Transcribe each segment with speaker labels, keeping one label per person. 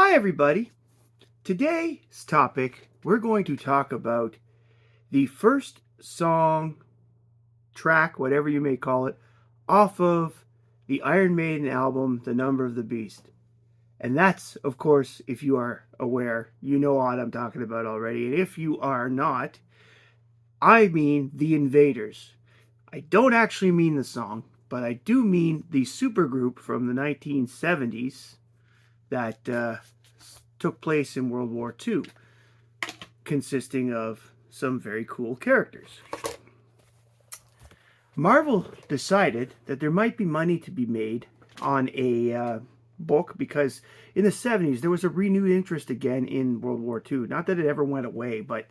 Speaker 1: Hi, everybody. Today's topic, we're going to talk about the first song, track, whatever you may call it, off of the Iron Maiden album, The Number of the Beast. And that's, of course, if you are aware, you know what I'm talking about already. And if you are not, I mean the Invaders. I don't actually mean the song, but I do mean the supergroup from the 1970s that took place in World War II, consisting of some very cool characters. Marvel decided that there might be money to be made on a book because in the 70s there was a renewed interest again in World War II. Not that it ever went away, but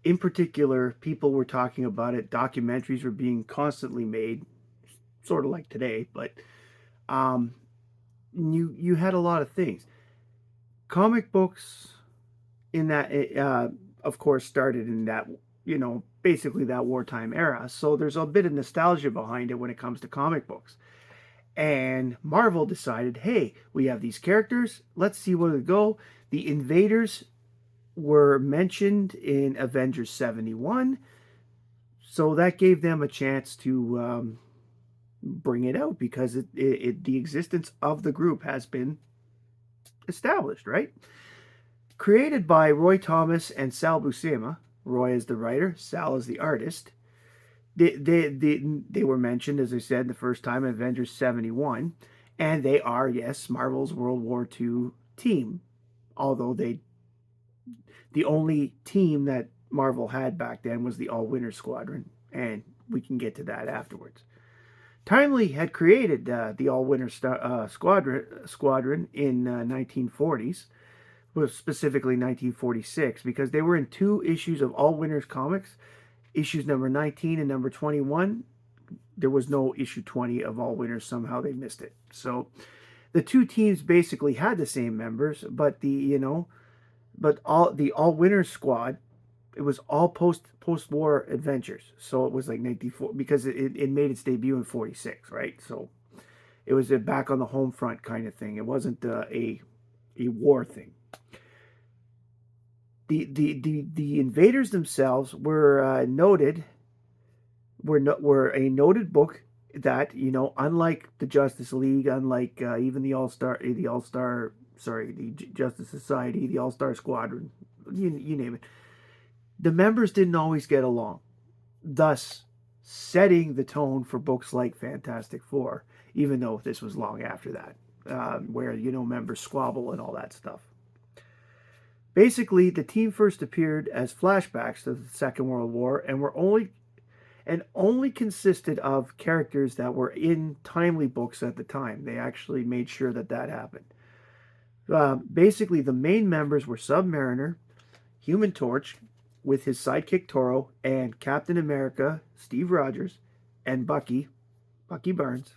Speaker 1: in particular, people were talking about it. Documentaries were being constantly made, sort of like today, but um, you had a lot of things. Comic books in that, of course, started in that, basically that wartime era. So there's a bit of nostalgia behind it when it comes to comic books. And Marvel decided, hey, we have these characters. Let's see where they go. The Invaders were mentioned in Avengers 71. So that gave them a chance to bring it out because the existence of the group has been established, right? Created by Roy Thomas and Sal Buscema. Roy is the writer, Sal is the artist. They were mentioned, as I said, the first time in Avengers 71. And they are, yes, Marvel's World War II team. Although the only team that Marvel had back then was the All-Winter Squadron. And we can get to that afterwards. Timely had created the All-Winter Squadron in 1940s, was specifically 1946, because they were in two issues of All Winners comics, issues number 19 and number 21. There was no issue 20 of All Winners. Somehow they missed it. So the two teams basically had the same members, but the All Winners squad, it was all post-war adventures. So it was like 1940, because it made its debut in 46, right? So it was a back on the home front kind of thing. It wasn't a war thing. The invaders themselves were noted were a noted book that, unlike the Justice League, unlike even the Justice Society, the All Star Squadron, you name it, the members didn't always get along, thus setting the tone for books like Fantastic Four. Even though this was long after that, where members squabble and all that stuff. Basically, the team first appeared as flashbacks to the Second World War and only consisted of characters that were in timely books at the time. They actually made sure that happened. Basically, the main members were Submariner, Human Torch, with his sidekick Toro, and Captain America, Steve Rogers, and Bucky Barnes.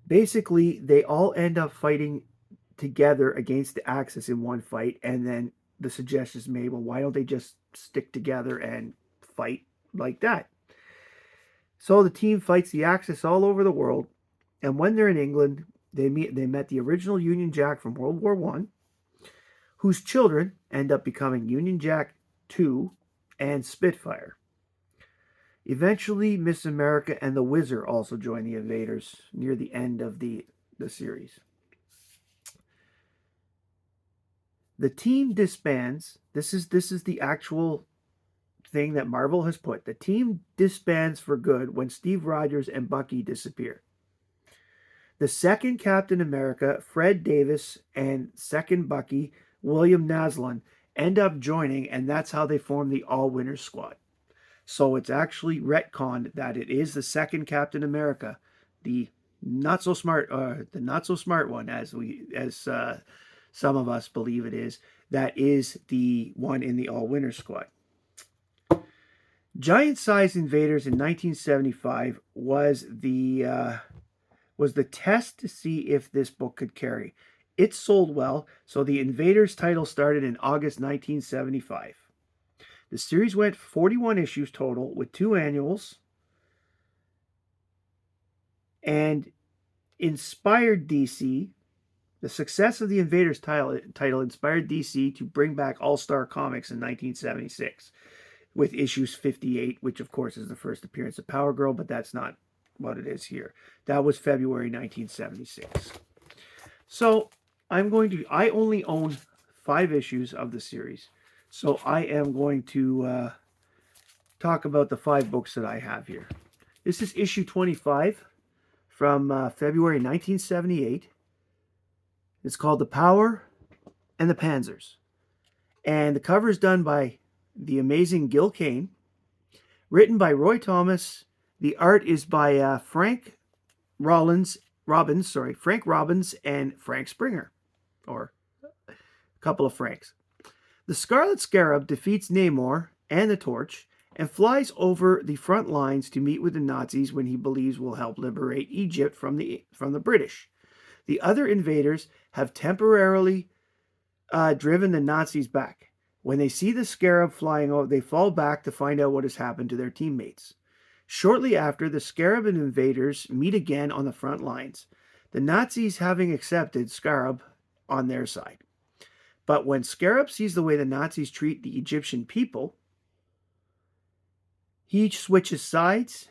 Speaker 1: Basically, they all end up fighting together against the Axis in one fight, and then the suggestion is made, well, why don't they just stick together and fight like that? So the team fights the Axis all over the world, and when they're in England, they met the original Union Jack from World War One, whose children end up becoming Union Jack 2 and Spitfire. Eventually, Miss America and the Wizard also join the Invaders near the end of the series. The team disbands. This is the actual thing that Marvel has put. The team disbands for good when Steve Rogers and Bucky disappear. The second Captain America, Fred Davis, and second Bucky, William Naslund, end up joining, and that's how they form the All Winners Squad. So it's actually retconned that it is the second Captain America, the not so smart one, as some of us believe it is, that is the one in the All Winners Squad. Giant Size Invaders in 1975 was the test to see if this book could carry. It sold well, so the Invaders title started in August 1975. The series went 41 issues total with 2 annuals, and inspired DC The success of the Invaders title inspired DC to bring back All-Star Comics in 1976 with issues 58, which of course is the first appearance of Power Girl, but that's not what it is here. That was February 1976. So I only own 5 issues of the series. So I am going to talk about the 5 books that I have here. This is issue 25 from February 1978. It's called The Power and the Panzers. And the cover is done by the amazing Gil Kane. Written by Roy Thomas. The art is by Frank Robbins, and Frank Springer. Or a couple of Franks. The Scarlet Scarab defeats Namor and the Torch and flies over the front lines to meet with the Nazis when he believes will help liberate Egypt from the British. The other invaders have temporarily driven the Nazis back. When they see the Scarab flying over, they fall back to find out what has happened to their teammates. Shortly after, the Scarab and invaders meet again on the front lines, the Nazis having accepted Scarab on their side. But when Scarab sees the way the Nazis treat the Egyptian people, he switches sides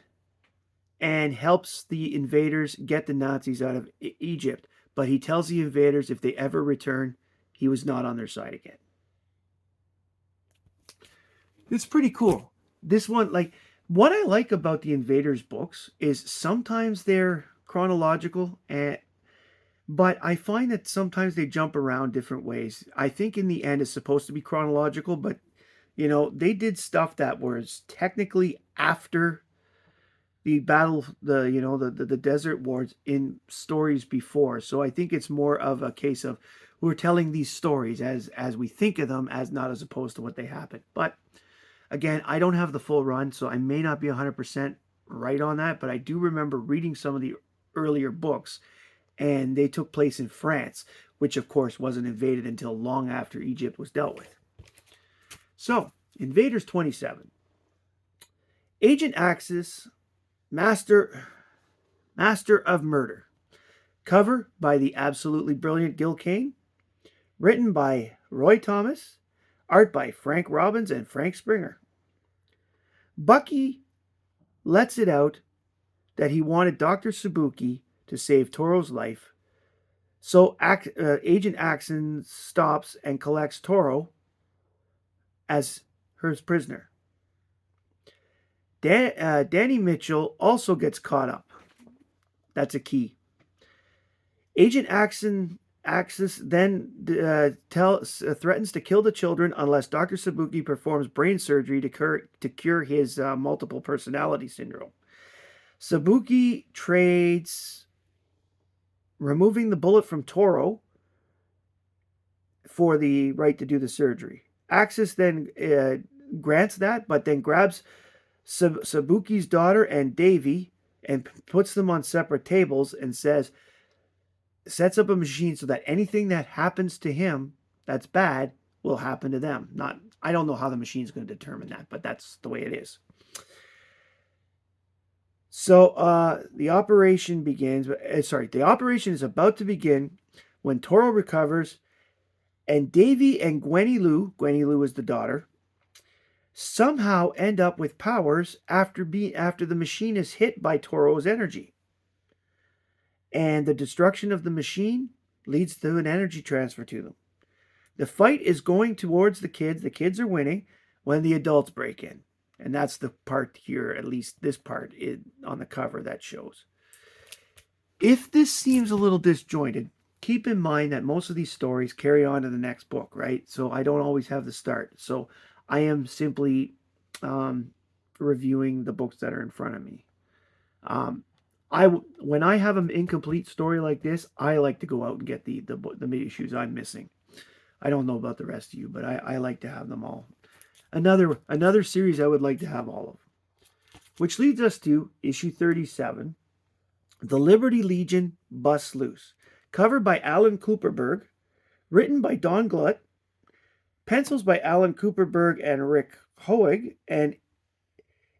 Speaker 1: and helps the invaders get the Nazis out of Egypt. But he tells the invaders if they ever return, he was not on their side again. It's pretty cool. This one, what I like about the Invaders books is sometimes they're chronological, but I find that sometimes they jump around different ways. I think in the end it's supposed to be chronological, but they did stuff that was technically after the battle, the desert wars in stories before. So I think it's more of a case of we're telling these stories as we think of them, as opposed to what they happen. But again, I don't have the full run, so I may not be 100% right on that, but I do remember reading some of the earlier books, and they took place in France, which of course wasn't invaded until long after Egypt was dealt with. So, Invaders 27. Agent Axis, Master of Murder. Cover by the absolutely brilliant Gil Kane. Written by Roy Thomas. Art by Frank Robbins and Frank Springer. Bucky lets it out that he wanted Dr. Sabuki to save Toro's life. So Agent Axon stops and collects Toro as her prisoner. Danny Mitchell also gets caught up. That's a key. Agent Axis then threatens to kill the children unless Dr. Sabuki performs brain surgery to cure his multiple personality syndrome. Sabuki trades removing the bullet from Toro for the right to do the surgery. Axis then grants that, but then grabs Sabuki's daughter and Davy and puts them on separate tables and sets up a machine so that anything that happens to him that's bad will happen to them. I don't know how the machine's going to determine that, but that's the way it is. So the operation begins. The operation is about to begin when Toro recovers, and Davy and Gwenny Lou is the daughter, somehow end up with powers after the machine is hit by Toro's energy. And the destruction of the machine leads to an energy transfer to them. The fight is going towards the kids. The kids are winning when the adults break in. And that's the part here, at least this part on the cover that shows. If this seems a little disjointed, keep in mind that most of these stories carry on to the next book, right? So I don't always have the start. So I am simply reviewing the books that are in front of me. When I have an incomplete story like this, I like to go out and get the issues I'm missing. I don't know about the rest of you, but I like to have them all. Another series I would like to have all of, which leads us to issue 37, The Liberty Legion Busts Loose. Covered by Alan Cooperberg, written by Don Glutt, pencils by Alan Cooperberg and Rick Hoig, and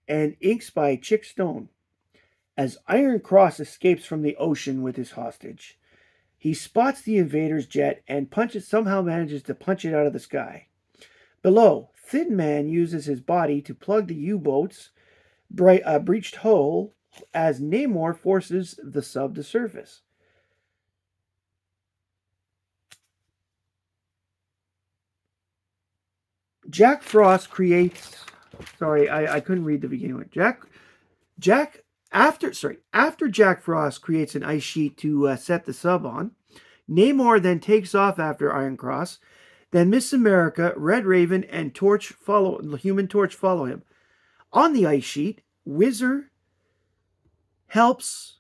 Speaker 1: inks by Chick Stone. As Iron Cross escapes from the ocean with his hostage, He spots the invader's jet and somehow manages to punch it out of the sky. Below, Thin Man uses his body to plug the U-boat's breached hull as Namor forces the sub to surface. Jack Frost creates. Sorry, I couldn't read the beginning of it. Jack after Jack Frost creates an ice sheet to set the sub on. Namor then takes off after Iron Cross. Then Miss America, Red Raven, and Human Torch follow him. On the ice sheet, Whizzer helps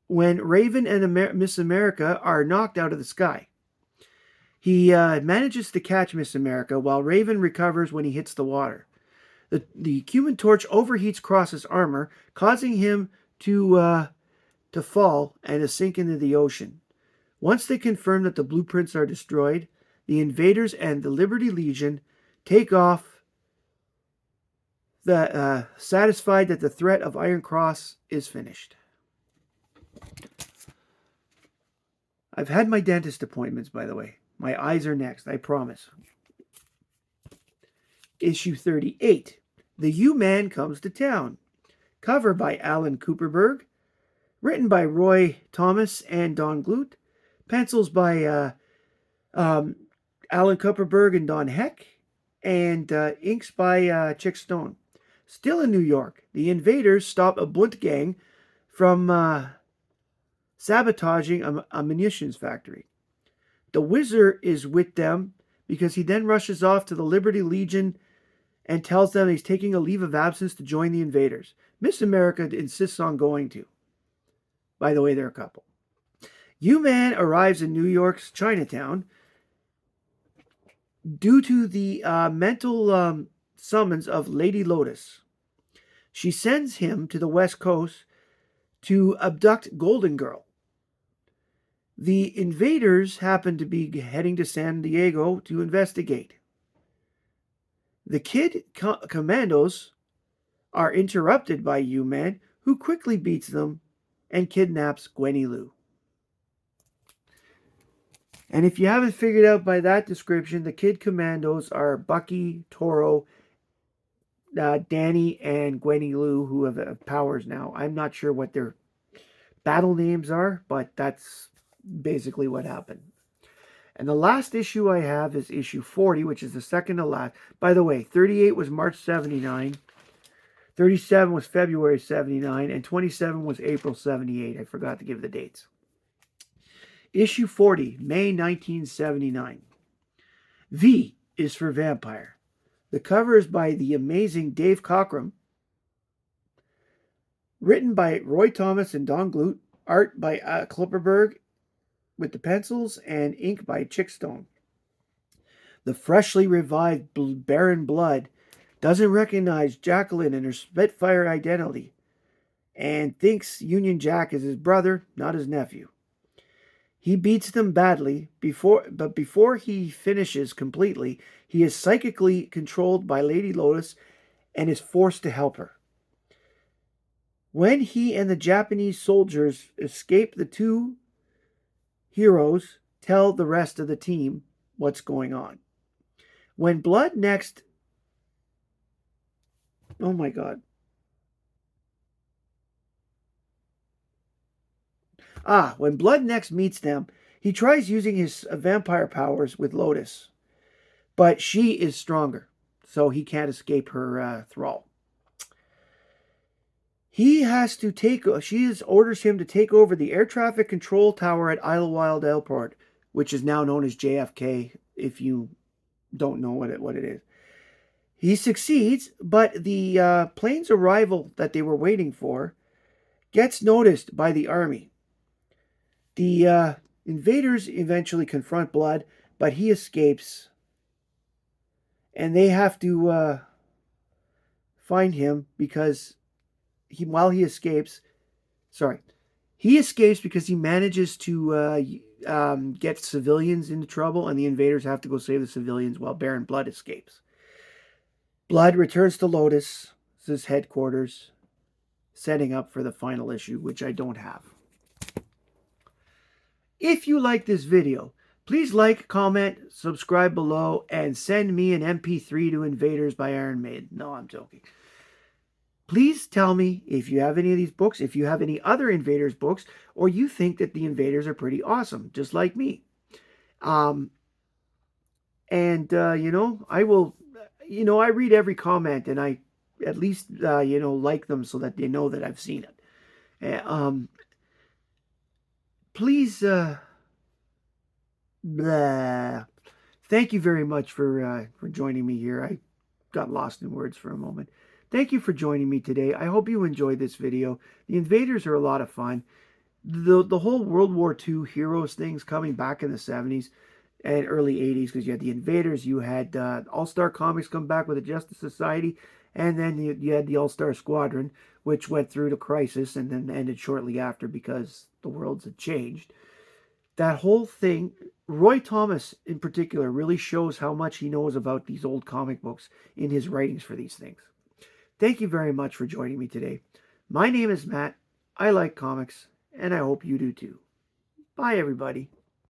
Speaker 1: when Raven and Miss America are knocked out of the sky. He manages to catch Miss America while Raven recovers when he hits the water. The Human Torch overheats Cross's armor, causing him to fall and to sink into the ocean. Once they confirm that the blueprints are destroyed, the Invaders and the Liberty Legion take off, satisfied that the threat of Iron Cross is finished. I've had my dentist appointments, by the way. My eyes are next, I promise. Issue 38. The U-Man Comes to Town. Cover by Alan Cooperberg. Written by Roy Thomas and Don Glut. Pencils by Alan Cooperberg and Don Heck. And inks by Chick Stone. Still in New York, the invaders stop a Blunt gang from sabotaging a munitions factory. The Whizzer is with them because he then rushes off to the Liberty Legion and tells them he's taking a leave of absence to join the invaders. Miss America insists on going to. By the way, they're a couple. U-Man arrives in New York's Chinatown due to the mental summons of Lady Lotus. She sends him to the West Coast to abduct Golden Girl. The invaders happen to be heading to San Diego to investigate. The Kid Commandos are interrupted by U-Man, who quickly beats them and kidnaps Gwenny Lou. And if you haven't figured out by that description, the Kid Commandos are Bucky, Toro, Danny, and Gwenny Lou, who have powers now. I'm not sure what their battle names are, but that's basically what happened. And the last issue I have is issue 40, which is the second to last. By the way, 38 was March 79, 37 was February 79, and 27 was April 78. I forgot to give the dates. Issue 40, May 1979. V is for Vampire. The cover is by the amazing Dave Cockrum. Written by Roy Thomas and Don Glut. Art by Klipperberg with the pencils and ink by Chick Stone. The freshly revived Baron Blood doesn't recognize Jacqueline and her Spitfire identity and thinks Union Jack is his brother, not his nephew. He beats them badly, but before he finishes completely, he is psychically controlled by Lady Lotus and is forced to help her. When he and the Japanese soldiers escape, the two heroes tell the rest of the team what's going on. When Blood next... Oh my God. When Blood next meets them, he tries using his vampire powers with Lotus. But she is stronger, so he can't escape her thrall. She orders him to take over the air traffic control tower at Idlewild Airport, which is now known as JFK, if you don't know what it is. He succeeds, but the plane's arrival that they were waiting for gets noticed by the army. The invaders eventually confront Blood, but he escapes, and they have to find him because he escapes because he manages to get civilians into trouble, and the invaders have to go save the civilians while Baron Blood escapes. Blood returns to Lotus's headquarters, setting up for the final issue, which I don't have. If you like this video, please like, comment, subscribe below, and send me an MP3 to Invaders by Iron Maiden. No, I'm joking. Please tell me if you have any of these books, if you have any other Invaders books, or you think that the Invaders are pretty awesome, just like me. Um, I will, I read every comment and I at least, like them so that they know that I've seen it. Please, blah. Thank you very much for joining me here. I got lost in words for a moment. Thank you for joining me today. I hope you enjoyed this video. The Invaders are a lot of fun. The whole World War II heroes things coming back in the 70s and early 80s, because you had the Invaders, you had All-Star Comics come back with the Justice Society, and then you had the All-Star Squadron, which went through the crisis and then ended shortly after because the worlds had changed. That whole thing, Roy Thomas in particular, really shows how much he knows about these old comic books in his writings for these things. Thank you very much for joining me today. My name is Matt. I like comics, and I hope you do too. Bye, everybody.